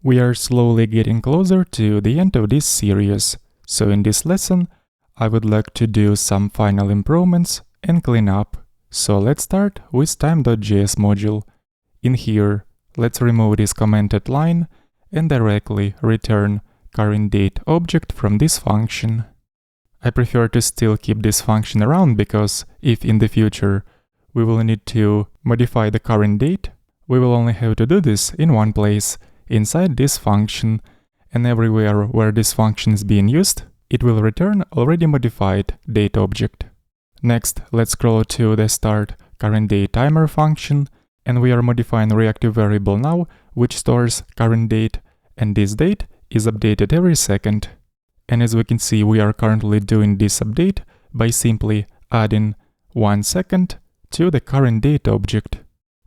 We are slowly getting closer to the end of this series, so in this lesson, I would like to do some final improvements and clean up. So let's start with time.js module. In here, let's remove this commented line and directly return current date object from this function. I prefer to still keep this function around because if in the future we will need to modify the current date, we will only have to do this in one place inside this function, and everywhere where this function is being used, it will return already modified date object. Next, let's scroll to the start current date timer function, and we are modifying reactive variable now, which stores current date, and this date is updated every second. And as we can see, we are currently doing this update by simply adding 1 second to the current date object.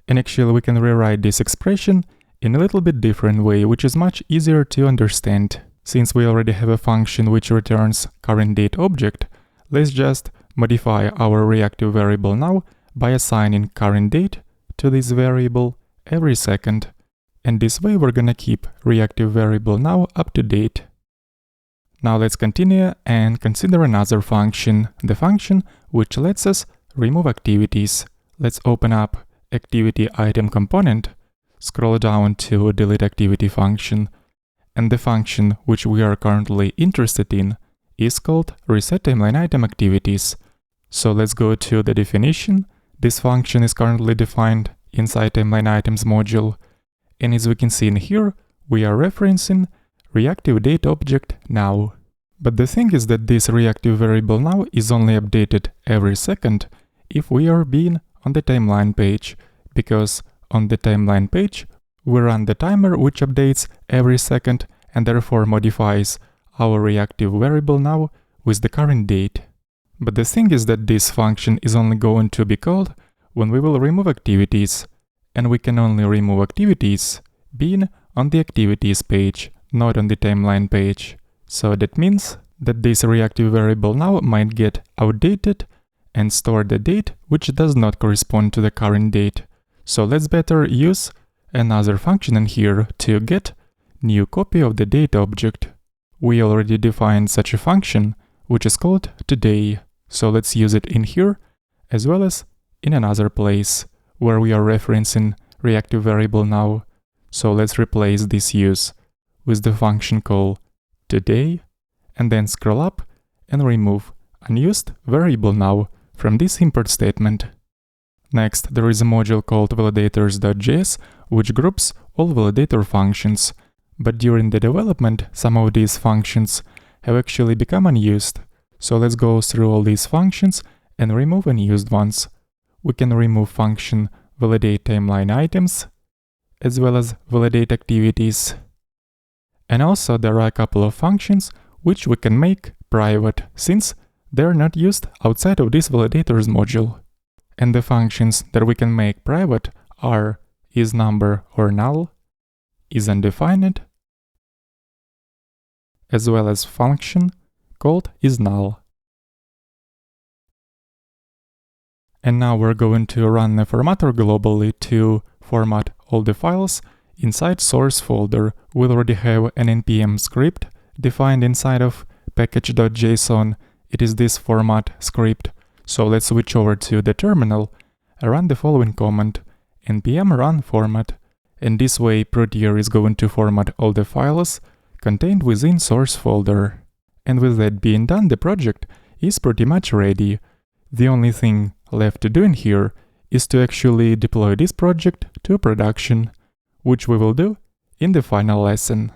And actually we can rewrite this expression in a little bit different way, which is much easier to understand. Since we already have a function which returns current date object, let's just modify our reactive variable now by assigning current date to this variable every second. And this way we're gonna keep reactive variable now up to date. Now let's continue and consider another function, the function which lets us remove activities. Let's open up activity item component, scroll down to delete activity function, and the function which we are currently interested in is called reset timeline item activities. So let's go to the definition. This function is currently defined inside timeline items module, and as we can see in here, we are referencing reactive date object now. But the thing is that this reactive variable now is only updated every second if we are being on the timeline page, because on the timeline page we run the timer which updates every second and therefore modifies our reactive variable now with the current date. But the thing is that this function is only going to be called when we will remove activities, and we can only remove activities being on the activities page, not on the timeline page. So that means that this reactive variable now might get outdated and store the date which does not correspond to the current date. So let's better use another function in here to get new copy of the date object. We already defined such a function which is called today. So let's use it in here as well as in another place where we are referencing reactive variable now. So let's replace this use with the function call today, and then scroll up and remove unused variable now from this import statement. Next, there is a module called validators.js, which groups all validator functions, but during the development, some of these functions have actually become unused. So let's go through all these functions and remove unused ones. We can remove function validate timeline items, as well as validate activities. And also there are a couple of functions which we can make private, since they're not used outside of this validators module. And the functions that we can make private are isNumber or null, isUndefined, as well as function called isNull. And now we're going to run a formatter globally to format all the files inside source folder. We already have an npm script defined inside of package.json. It is this format script. So let's switch over to the terminal, run the following command, npm run format, and this way Proteer is going to format all the files contained within source folder. And with that being done, the project is pretty much ready. The only thing left to do in here is to actually deploy this project to production, which we will do in the final lesson.